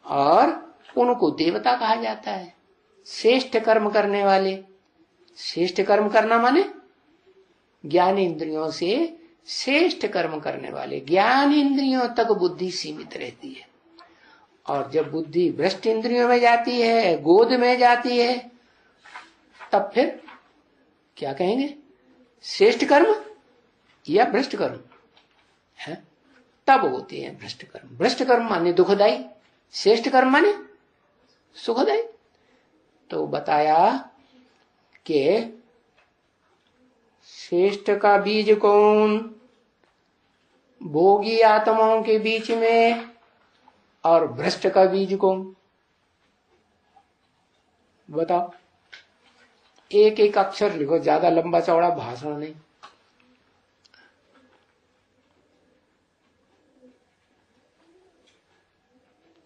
और उनको देवता कहा जाता है। श्रेष्ठ कर्म करने वाले, श्रेष्ठ कर्म करना माने ज्ञान इंद्रियों से श्रेष्ठ कर्म करने वाले। ज्ञान इंद्रियों तक बुद्धि सीमित रहती है, और जब बुद्धि भ्रष्ट इंद्रियों में जाती है, गोद में जाती है, तब फिर क्या कहेंगे, श्रेष्ठ कर्म या भ्रष्ट कर्म है, तब होते हैं भ्रष्ट कर्म। भ्रष्ट कर्म माने दुखदायी, श्रेष्ठ कर्म माने सुखदायी। तो बताया कि श्रेष्ठ का बीज कौन, भोगी आत्माओं के बीच में, और भ्रष्ट का बीज कौन, बताओ। एक एक अक्षर लिखो, ज्यादा लंबा चौड़ा भाषण नहीं।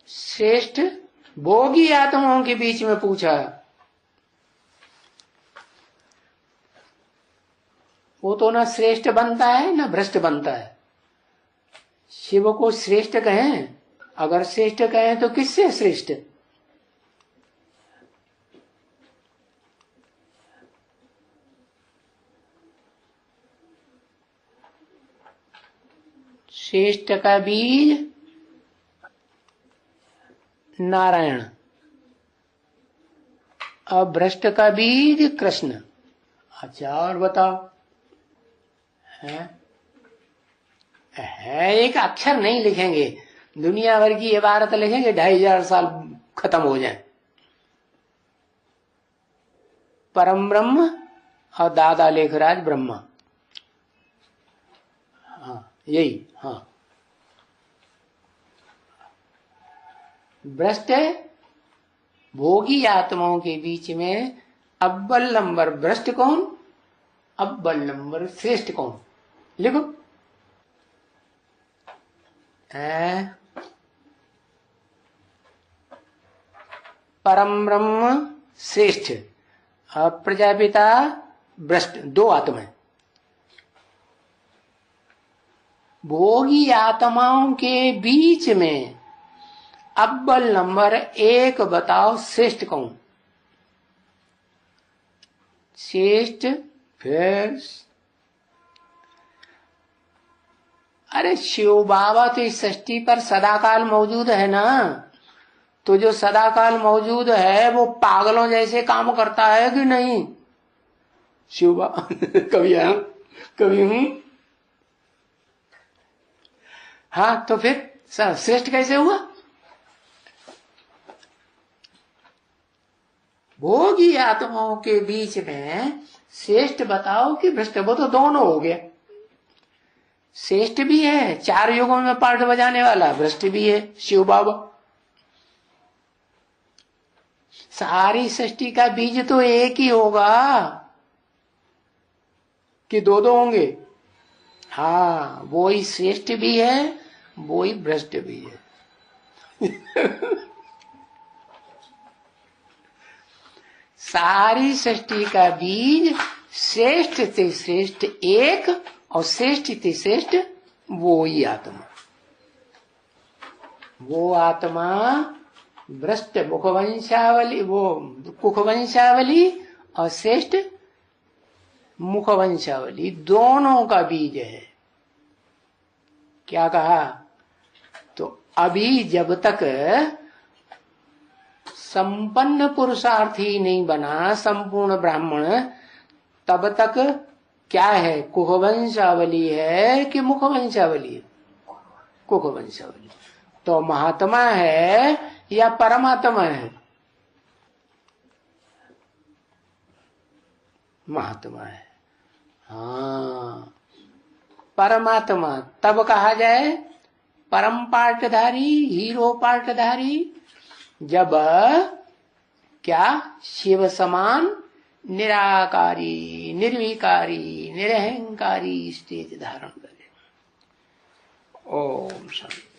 श्रेष्ठ भोगी आत्माओं के बीच में पूछा, वो तो ना श्रेष्ठ बनता है ना भ्रष्ट बनता है। शिव को श्रेष्ठ कहें, अगर श्रेष्ठ कहें तो किससे श्रेष्ठ, श्रेष्ठ का बीज नारायण, अब भ्रष्ट का बीज कृष्ण। अच्छा और बताओ, है एक अक्षर नहीं लिखेंगे, दुनिया भर की इबारत लिखेंगे, 2500 साल खत्म हो जाए। परम ब्रह्म और दादा लेखराज ब्रह्मा, हाँ यही, हाँ। भ्रष्ट भोगी आत्माओं के बीच में अव्वल नंबर भ्रष्ट कौन, अव्वल नंबर श्रेष्ठ कौन, लिखो। परम ब्रह्म श्रेष्ठ, प्रजापिता भ्रष्ट, दो आत्माएं। भोगी आत्माओं के बीच में अव्वल नंबर एक बताओ, श्रेष्ठ कौन, श्रेष्ठ। फिर अरे शिव बाबा तो इस सृष्टि पर सदाकाल मौजूद है ना, तो जो सदाकाल मौजूद है वो पागलों जैसे काम करता है कि नहीं शिव बाबा? कभी आया, कभी हूं, हाँ। तो फिर श्रेष्ठ कैसे हुआ? भोगी आत्माओं के बीच में श्रेष्ठ बताओ कि भ्रष्ट, वो तो दोनों हो गया। श्रेष्ठ भी है, 4 युगों में पाठ बजाने वाला, भ्रष्ट भी है शिव बाबा। सारी सृष्टि का बीज तो एक ही होगा कि दो दो होंगे? हाँ, वो ही श्रेष्ठ भी है, वो ही भ्रष्ट भी है। सारी सृष्टि का बीज श्रेष्ठ से श्रेष्ठ एक, और श्रेष्ठ से श्रेष्ठ वो ही आत्मा। वो आत्मा भ्रष्ट मुखवंशावली, वो कुखवंशावली और श्रेष्ठ मुखवंशावली, दोनों का बीज है। क्या कहा? तो अभी जब तक संपन्न पुरुषार्थी नहीं बना, संपूर्ण ब्राह्मण, तब तक क्या है? कुखवंशावली है कि मुखवंशावली है? कुखवंशावली। तो महात्मा है या परमात्मा है? महात्मा है। हाँ, परमात्मा तब कहा जाए परम पाठधारी, हीरो पाठधारी, जब क्या शिव समान निराकारी, निर्विकारी, निरहंकारी स्टेज धारण करे। ओम शांति।